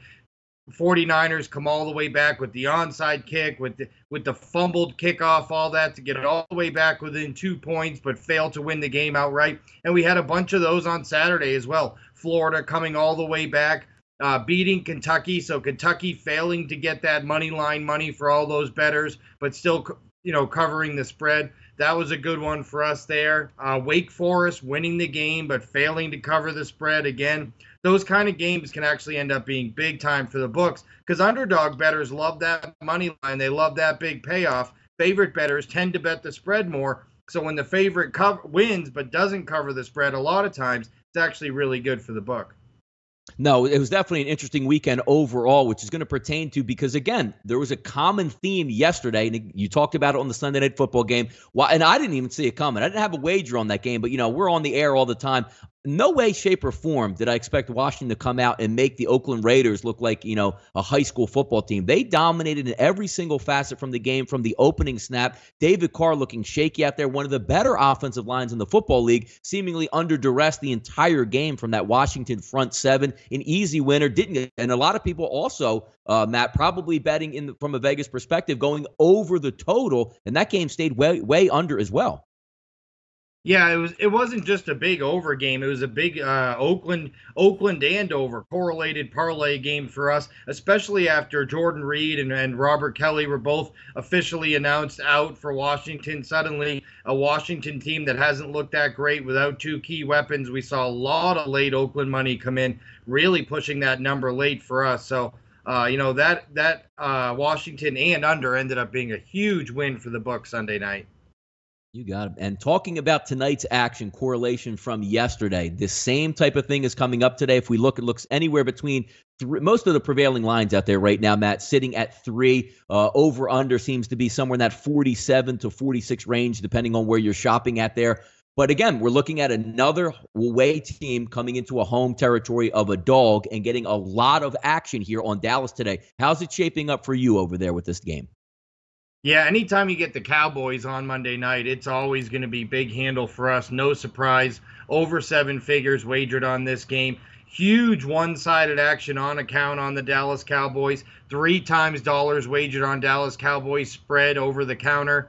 49ers come all the way back with the onside kick, with the fumbled kickoff, all that, to get it all the way back within 2 points, but fail to win the game outright. And we had a bunch of those on Saturday as well. Florida coming all the way back, beating Kentucky. So Kentucky failing to get that money line money for all those bettors, but still, covering the spread. That was a good one for us there. Wake Forest winning the game, but failing to cover the spread again. Those kind of games can actually end up being big time for the books, because underdog bettors love that money line. They love that big payoff. Favorite bettors tend to bet the spread more. So when the favorite wins but doesn't cover the spread, a lot of times it's actually really good for the book. No, it was definitely an interesting weekend overall, which is going to pertain to, because, again, there was a common theme yesterday, and you talked about it on the Sunday Night Football game, and I didn't even see it coming. I didn't have a wager on that game, but, we're on the air all the time. No way, shape, or form did I expect Washington to come out and make the Oakland Raiders look like, a high school football team. They dominated in every single facet from the game, from the opening snap. David Carr looking shaky out there, one of the better offensive lines in the football league, seemingly under duress the entire game from that Washington front seven. An easy winner, didn't, and a lot of people also, Matt, probably betting from a Vegas perspective, going over the total, and that game stayed way under as well. Yeah, it wasn't just a big over game. It was a big Oakland and over correlated parlay game for us, especially after Jordan Reed and Robert Kelly were both officially announced out for Washington. Suddenly, a Washington team that hasn't looked that great without 2 key weapons. We saw a lot of late Oakland money come in, really pushing that number late for us. So, that Washington and under ended up being a huge win for the book Sunday night. You got it. And talking about tonight's action, correlation from yesterday, the same type of thing is coming up today. If we look, it looks anywhere between most of the prevailing lines out there right now, Matt, sitting at 3. Over under seems to be somewhere in that 47 to 46 range, depending on where you're shopping at there. But again, we're looking at another away team coming into a home territory of a dog and getting a lot of action here on Dallas today. How's it shaping up for you over there with this game? Yeah, anytime you get the Cowboys on Monday night, it's always going to be big handle for us. No surprise. Over seven figures wagered on this game. Huge one-sided action on account on the Dallas Cowboys. 3 times dollars wagered on Dallas Cowboys spread over the counter.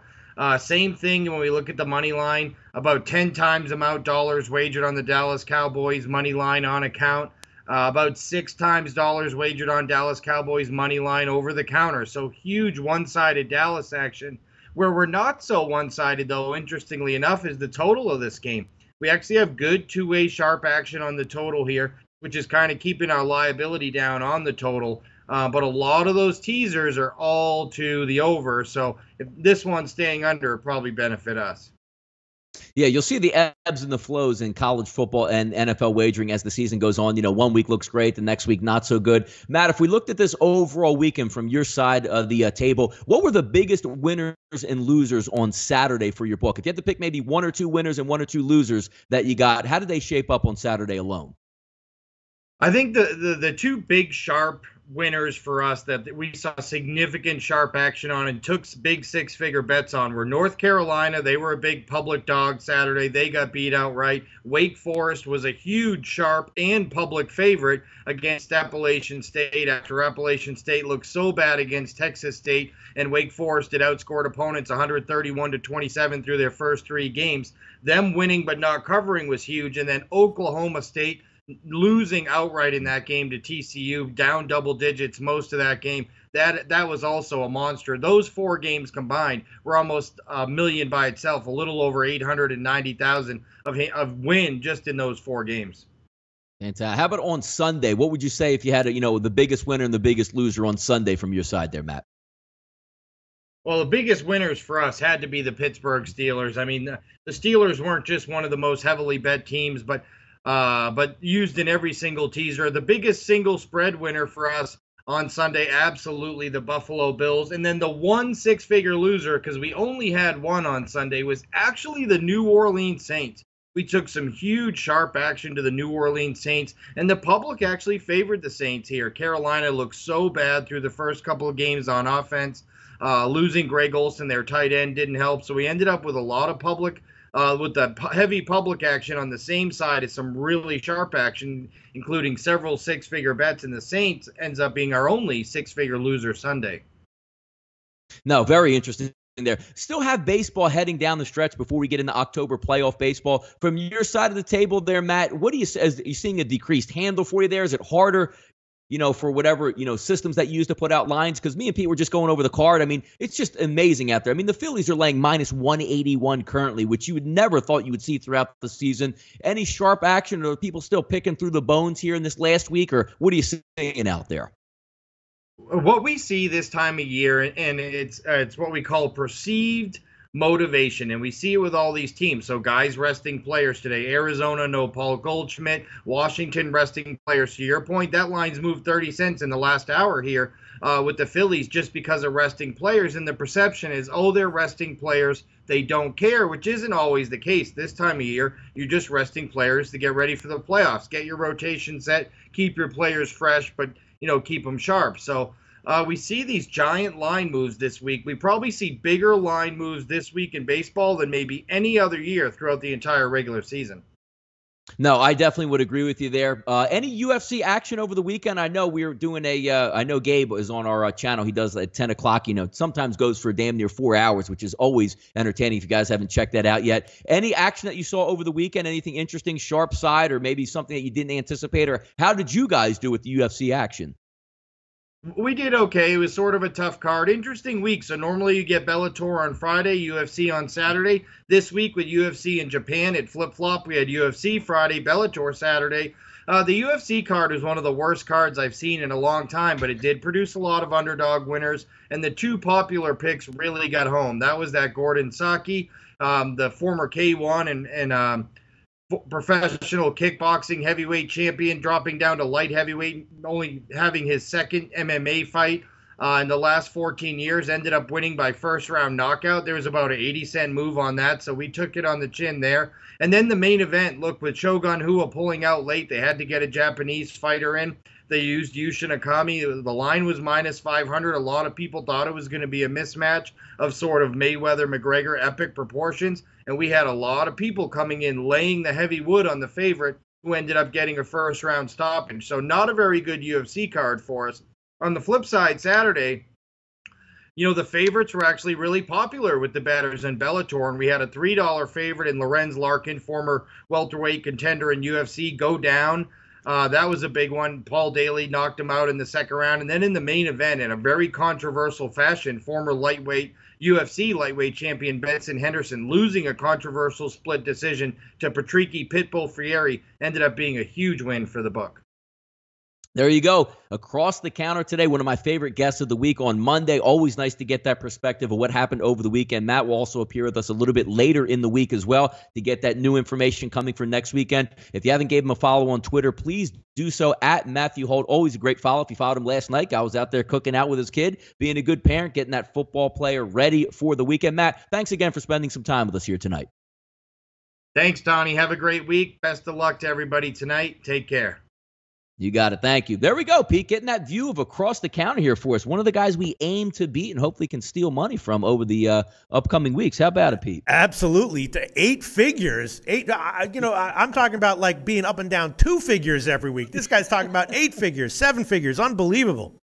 Same thing when we look at the money line. About 10 times amount dollars wagered on the Dallas Cowboys money line on account. About 6 times dollars wagered on Dallas Cowboys money line over the counter. So huge one-sided Dallas action. Where we're not so one-sided, though, interestingly enough, is the total of this game. We actually have good two-way sharp action on the total here, which is kind of keeping our liability down on the total. But a lot of those teasers are all to the over. So if this one's staying under, it'll probably benefit us. Yeah, you'll see the ebbs and the flows in college football and NFL wagering as the season goes on. You know, one week looks great, the next week not so good. Matt, if we looked at this overall weekend from your side of the table, what were the biggest winners and losers on Saturday for your book? If you had to pick maybe 1 or 2 winners and 1 or 2 losers that you got, how did they shape up on Saturday alone? I think the two big sharp winners for us that we saw significant sharp action on and took big 6-figure bets on were North Carolina. They were a big public dog Saturday. They got beat outright. Wake Forest was a huge sharp and public favorite against Appalachian State after Appalachian State looked so bad against Texas State, and Wake Forest had outscored opponents 131-27 through their first 3 games. Them winning but not covering was huge. And then Oklahoma State losing outright in that game to TCU, down double digits most of that game. That was also a monster. Those 4 games combined were almost a million by itself, a little over 890,000 of win just in those 4 games. And how about on Sunday? What would you say if you had the biggest winner and the biggest loser on Sunday from your side there, Matt? Well, the biggest winners for us had to be the Pittsburgh Steelers. I mean, the Steelers weren't just one of the most heavily bet teams, but used in every single teaser. The biggest single spread winner for us on Sunday, absolutely the Buffalo Bills. And then the one 6-figure loser, because we only had one on Sunday, was actually the New Orleans Saints. We took some huge sharp action to the New Orleans Saints, and the public actually favored the Saints here. Carolina looked so bad through the first couple of games on offense. Losing Greg Olsen, their tight end, didn't help. So we ended up with a lot of public with the heavy public action on the same side as some really sharp action, including several 6-figure bets, and the Saints ends up being our only 6-figure loser Sunday. No, very interesting there. Still have baseball heading down the stretch before we get into October playoff baseball. From your side of the table there, Matt, what do you say? Are you seeing a decreased handle for you there? Is it harder for whatever, systems that you use to put out lines? Because me and Pete were just going over the card. I mean, it's just amazing out there. I mean, the Phillies are laying minus 181 currently, which you would never thought you would see throughout the season. Any sharp action, or are people still picking through the bones here in this last week, or what are you seeing out there? What we see this time of year, and it's what we call perceived motivation, and we see it with all these teams. So guys resting players today. Arizona, no Paul Goldschmidt. Washington resting players. To your point, that line's moved 30 cents in the last hour here with the Phillies just because of resting players. And the perception is, they're resting players, they don't care, which isn't always the case. This time of year, you're just resting players to get ready for the playoffs. Get your rotation set, keep your players fresh, but keep them sharp. So we see these giant line moves this week. We probably see bigger line moves this week in baseball than maybe any other year throughout the entire regular season. No, I definitely would agree with you there. Any UFC action over the weekend? I know we were doing I know Gabe is on our channel. He does at 10 o'clock, sometimes goes for damn near 4 hours, which is always entertaining if you guys haven't checked that out yet. Any action that you saw over the weekend? Anything interesting, sharp side, or maybe something that you didn't anticipate? Or how did you guys do with the UFC action? We did okay. It was sort of a tough card. Interesting week. So normally you get Bellator on Friday, UFC on Saturday. This week with UFC in Japan, it flip-flopped. We had UFC Friday, Bellator Saturday. The UFC card was one of the worst cards I've seen in a long time, but it did produce a lot of underdog winners, and the 2 popular picks really got home. That was that Gordon Saki, the former K1 and professional kickboxing heavyweight champion, dropping down to light heavyweight, only having his second MMA fight in the last 14 years, ended up winning by first-round knockout. There was about an 80-cent move on that, so we took it on the chin there. And then the main event, look, with Shogun Rua pulling out late, they had to get a Japanese fighter in. They used Yushin Akami. The line was minus 500. A lot of people thought it was going to be a mismatch of sort of Mayweather-McGregor epic proportions. And we had a lot of people coming in laying the heavy wood on the favorite, who ended up getting a first-round stoppage. So not a very good UFC card for us. On the flip side, Saturday, the favorites were actually really popular with the bettors in Bellator, and we had a $3 favorite in Lorenz Larkin, former welterweight contender in UFC, go down. That was a big one. Paul Daly knocked him out in the second round. And then in the main event, in a very controversial fashion, former UFC lightweight champion Benson Henderson losing a controversial split decision to Patricky Pitbull Freire ended up being a huge win for the book. There you go. Across the counter today, one of my favorite guests of the week on Monday. Always nice to get that perspective of what happened over the weekend. Matt will also appear with us a little bit later in the week as well to get that new information coming for next weekend. If you haven't gave him a follow on Twitter, please do so at Matthew Holt. Always a great follow. If you followed him last night, I was out there cooking out with his kid, being a good parent, getting that football player ready for the weekend. Matt, thanks again for spending some time with us here tonight. Thanks, Donnie. Have a great week. Best of luck to everybody tonight. Take care. You got it. Thank you. There we go, Pete. Getting that view of across the counter here for us. One of the guys we aim to beat and hopefully can steal money from over the upcoming weeks. How about it, Pete? Absolutely. 8 figures. I'm talking about like being up and down 2 figures every week. This guy's talking about 8 figures, 7 figures. Unbelievable.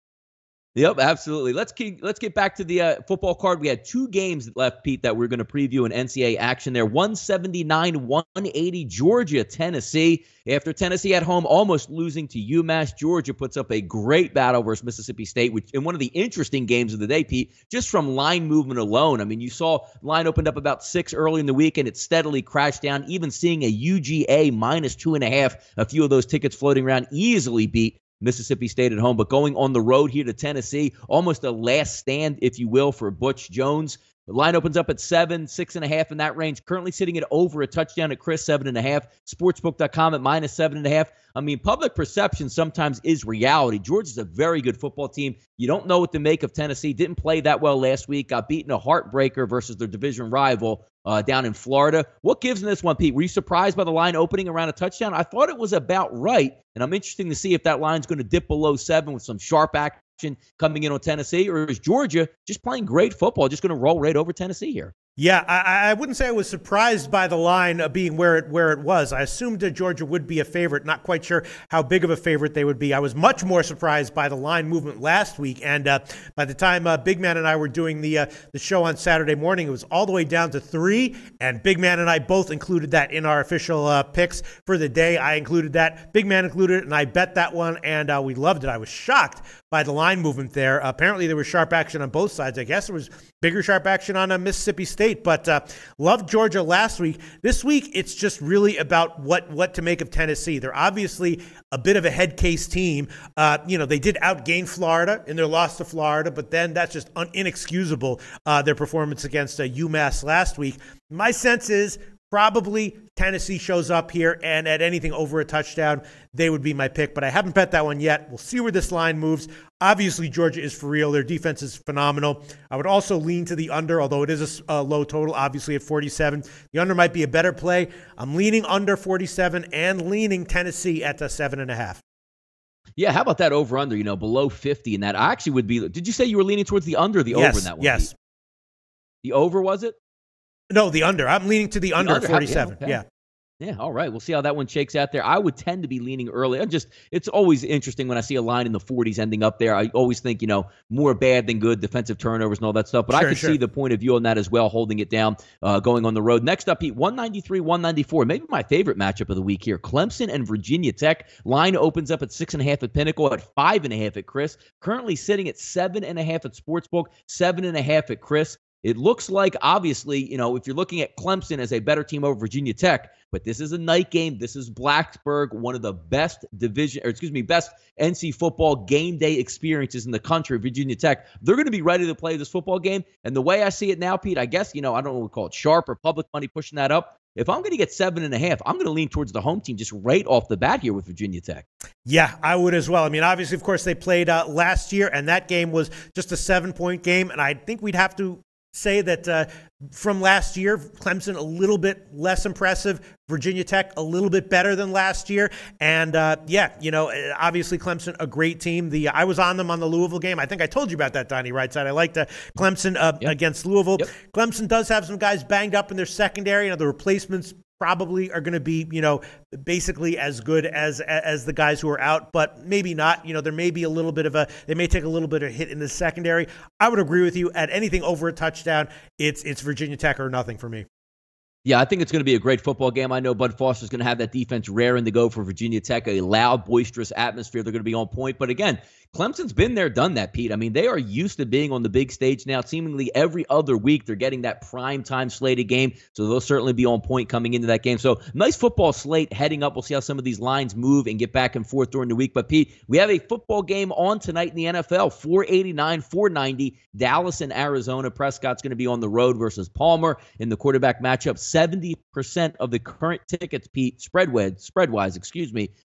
Yep, absolutely. Let's get back to the football card. We had 2 games left, Pete, that we're going to preview in NCAA action there. 179-180 Georgia, Tennessee. After Tennessee at home almost losing to UMass, Georgia puts up a great battle versus Mississippi State, which in one of the interesting games of the day, Pete, just from line movement alone. I mean, you saw line opened up about 6 early in the week, and it steadily crashed down, even seeing a UGA minus 2.5. A few of those tickets floating around easily beat Mississippi State at home, but going on the road here to Tennessee, almost a last stand, if you will, for Butch Jones. The line opens up at 7, 6.5 in that range. Currently sitting at over a touchdown at Chris, 7.5. Sportsbook.com at minus 7.5. I mean, public perception sometimes is reality. Georgia's a very good football team. You don't know what to make of Tennessee. Didn't play that well last week. Got beaten a heartbreaker versus their division rival down in Florida. What gives in this one, Pete? Were you surprised by the line opening around a touchdown? I thought it was about right, and I'm interested to see if that line's going to dip below 7 with some sharp action coming in on Tennessee, or is Georgia just playing great football, just going to roll right over Tennessee here? Yeah, I wouldn't say I was surprised by the line being where it was. I assumed that Georgia would be a favorite. Not quite sure how big of a favorite they would be. I was much more surprised by the line movement last week. And by the time Big Man and I were doing the show on Saturday morning, it was all the way down to 3. And Big Man and I both included that in our official picks for the day. I included that. Big Man included it, and I bet that one, and we loved it. I was shocked by the line movement there. Apparently, there was sharp action on both sides. I guess there was bigger sharp action on Mississippi State, but loved Georgia last week. This week, it's just really about what to make of Tennessee. They're obviously a bit of a head case team. They did outgain Florida in their loss to Florida, but then that's just inexcusable, their performance against UMass last week. My sense is probably Tennessee shows up here, and at anything over a touchdown, they would be my pick. But I haven't bet that one yet. We'll see where this line moves. Obviously, Georgia is for real. Their defense is phenomenal. I would also lean to the under, although it is a low total, obviously at 47. The under might be a better play. I'm leaning under 47 and leaning Tennessee at 7.5. Yeah, how about that over-under, below 50 in that? I actually would be – did you say you were leaning towards the under or the over in that one? Yes. The over, was it? No, the under. I'm leaning to the under 47. Yeah. Yeah, all right. We'll see how that one shakes out there. I would tend to be leaning early. It's always interesting when I see a line in the 40s ending up there. I always think, more bad than good, defensive turnovers and all that stuff. But I can see the point of view on that as well, holding it down, going on the road. Next up, Pete, 193-194. Maybe my favorite matchup of the week here. Clemson and Virginia Tech. Line opens up at 6.5 at Pinnacle, at 5.5 at Chris. Currently sitting at 7.5 at Sportsbook, 7.5 at Chris. It looks like, obviously, if you're looking at Clemson as a better team over Virginia Tech, but this is a night game. This is Blacksburg, one of the best best NC football game day experiences in the country, Virginia Tech. They're going to be ready to play this football game. And the way I see it now, Pete, I guess, I don't know what we call it, sharp or public money pushing that up. If I'm going to get 7.5, I'm going to lean towards the home team just right off the bat here with Virginia Tech. Yeah, I would as well. I mean, obviously, of course, they played last year, and that game was just a 7-point game. And I think we'd have to say that from last year, Clemson a little bit less impressive, Virginia Tech a little bit better than last year, and obviously Clemson a great team. I was on them on the Louisville game. I think I told you about that, Donnie Rightside. I liked Clemson against Louisville. Yep. Clemson does have some guys banged up in their secondary. The replacements probably are going to be, basically as good as the guys who are out, but maybe not. There may be a little bit of they may take a little bit of hit in the secondary. I would agree with you. At anything over a touchdown, it's Virginia Tech or nothing for me. Yeah, I think it's going to be a great football game. I know Bud Foster's going to have that defense raring to go for Virginia Tech, a loud, boisterous atmosphere. They're going to be on point. But again, Clemson's been there, done that, Pete. I mean, they are used to being on the big stage now. Seemingly every other week, they're getting that prime-time slated game, so they'll certainly be on point coming into that game. So nice football slate heading up. We'll see how some of these lines move and get back and forth during the week. But, Pete, we have a football game on tonight in the NFL, 489, 490, Dallas and Arizona. Prescott's going to be on the road versus Palmer in the quarterback matchup. 70% of the current tickets, Pete, spread-wise,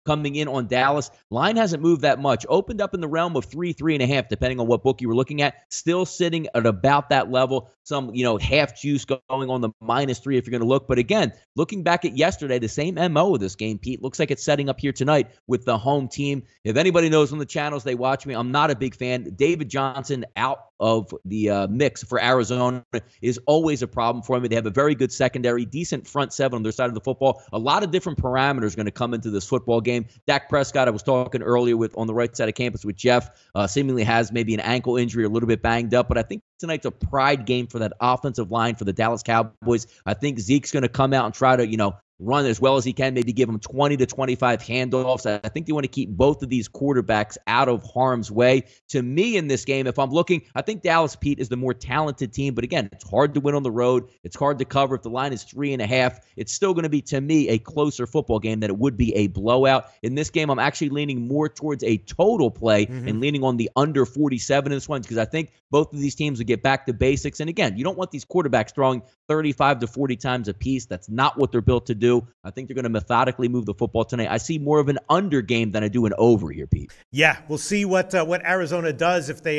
coming in on Dallas. Line hasn't moved that much. Opened up in the realm of 3.5, depending on what book you were looking at. Still sitting at about that level. Some, half juice going on the -3 if you're going to look. But again, looking back at yesterday, the same MO of this game, Pete, looks like it's setting up here tonight with the home team. If anybody knows on the channels, they watch me. I'm not a big fan. David Johnson out of the mix for Arizona is always a problem for me. They have a very good secondary, decent front seven on their side of the football. A lot of different parameters going to come into this football game. Dak Prescott, I was talking earlier with on the right side of campus with Jeff, seemingly has maybe an ankle injury, a little bit banged up, but I think tonight's a pride game for that offensive line for the Dallas Cowboys. I think Zeke's going to come out and try to, run as well as he can, maybe give him 20 to 25 handoffs. I think they want to keep both of these quarterbacks out of harm's way. To me in this game, if I'm looking, I think Dallas, Pete, is the more talented team. But again, it's hard to win on the road. It's hard to cover. If the line is 3.5, it's still going to be, to me, a closer football game than it would be a blowout. In this game, I'm actually leaning more towards a total play and leaning on the under 47 in this one because I think both of these teams will get back to basics. And again, you don't want these quarterbacks throwing 35 to 40 times a piece. That's not what they're built to do. I think they're going to methodically move the football tonight. I see more of an under game than I do an over here, Pete. Yeah, we'll see what Arizona does if they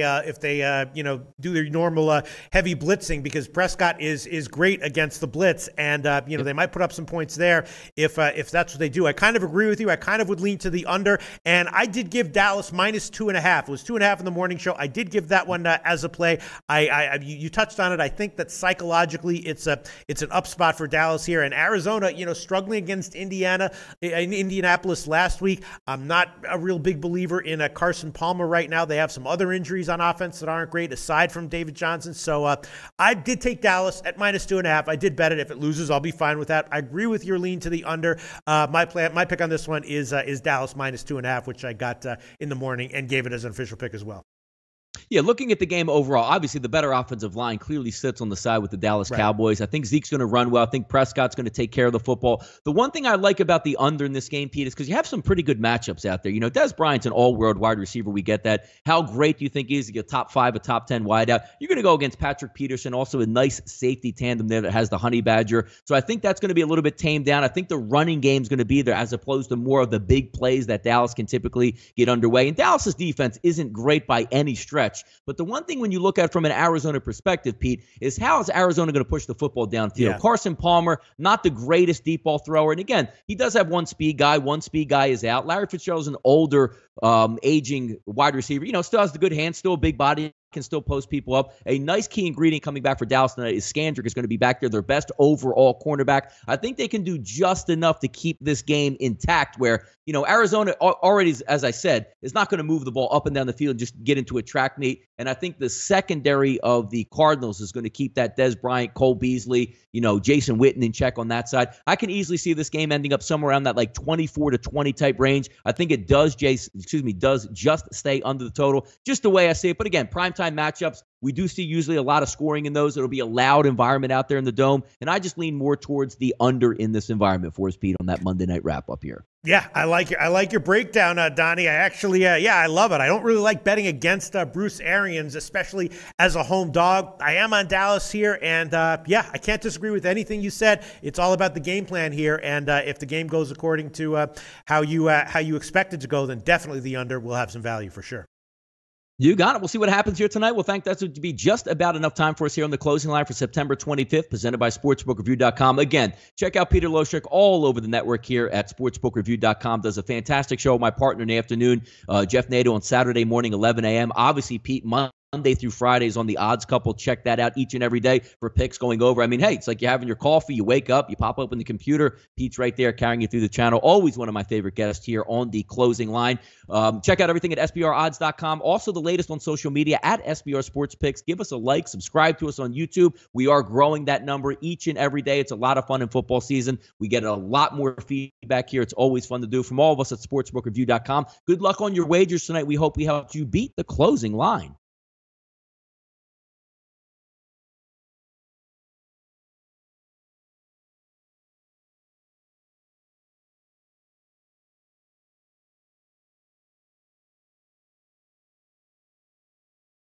do their normal heavy blitzing because Prescott is great against the blitz and they might put up some points there if that's what they do. I kind of agree with you. I kind of would lean to the under, and I did give Dallas -2.5. It was 2.5 in the morning show. I did give that one as a play. You touched on it. I think that psychologically it's an up spot for Dallas here, and Arizona, struggling against Indianapolis last week. I'm not a real big believer in Carson Palmer right now. They have some other injuries on offense that aren't great aside from David Johnson. So I did take Dallas at -2.5. I did bet it. If it loses, I'll be fine with that. I agree with your lean to the under. My pick on this one is Dallas -2.5, which I got in the morning and gave it as an official pick as well. Yeah, looking at the game overall, obviously the better offensive line clearly sits on the side with the Dallas Cowboys. I think Zeke's going to run well. I think Prescott's going to take care of the football. The one thing I like about the under in this game, Pete, is because you have some pretty good matchups out there. Des Bryant's an all-world wide receiver. We get that. How great do you think he is to get top 5, a top 10 wideout? You're going to go against Patrick Peterson, also a nice safety tandem there that has the Honey Badger. So I think that's going to be a little bit tamed down. I think the running game's going to be there as opposed to more of the big plays that Dallas can typically get underway. And Dallas's defense isn't great by any stretch. But the one thing when you look at it from an Arizona perspective, Pete, is how is Arizona going to push the football downfield? Yeah. Carson Palmer, not the greatest deep ball thrower. And again, he does have one speed guy. One speed guy is out. Larry Fitzgerald's an older, aging wide receiver. Still has the good hands, still a big body, can still post people up. A nice key ingredient coming back for Dallas tonight is Skandrick is going to be back there, their best overall cornerback. I think they can do just enough to keep this game intact where, Arizona already, as I said, is not going to move the ball up and down the field and just get into a track meet. And I think the secondary of the Cardinals is going to keep that Des Bryant, Cole Beasley, Jason Witten in check on that side. I can easily see this game ending up somewhere around that 24-20 type range. I think it does just stay under the total, just the way I see it. But again, primetime matchups, we do see usually a lot of scoring in those. It'll be a loud environment out there in the Dome. And I just lean more towards the under in this environment for us, Pete, on that Monday night wrap up here. Yeah, I like your breakdown, Donnie. I actually, I love it. I don't really like betting against Bruce Arians, especially as a home dog. I am on Dallas here, and I can't disagree with anything you said. It's all about the game plan here, and if the game goes according to how you expect it to go, then definitely the under will have some value for sure. You got it. We'll see what happens here tonight. We'll thank that to be just about enough time for us here on the closing line for September 25th, presented by SportsbookReview.com. Again, check out Peter Loschek all over the network here at SportsbookReview.com. Does a fantastic show with my partner in the afternoon, Jeff Nadeau, on Saturday morning, 11 a.m. Obviously, Pete, Monday through Fridays on the Odds Couple. Check that out each and every day for picks going over. I mean, hey, it's like you're having your coffee. You wake up, you pop open the computer. Pete's right there carrying you through the channel. Always one of my favorite guests here on the closing line. Check out everything at SBRodds.com. Also, the latest on social media at SBR Sports Picks. Give us a like. Subscribe to us on YouTube. We are growing that number each and every day. It's a lot of fun in football season. We get a lot more feedback here. It's always fun to do. From all of us at SportsbookReview.com. Good luck on your wagers tonight. We hope we helped you beat the closing line.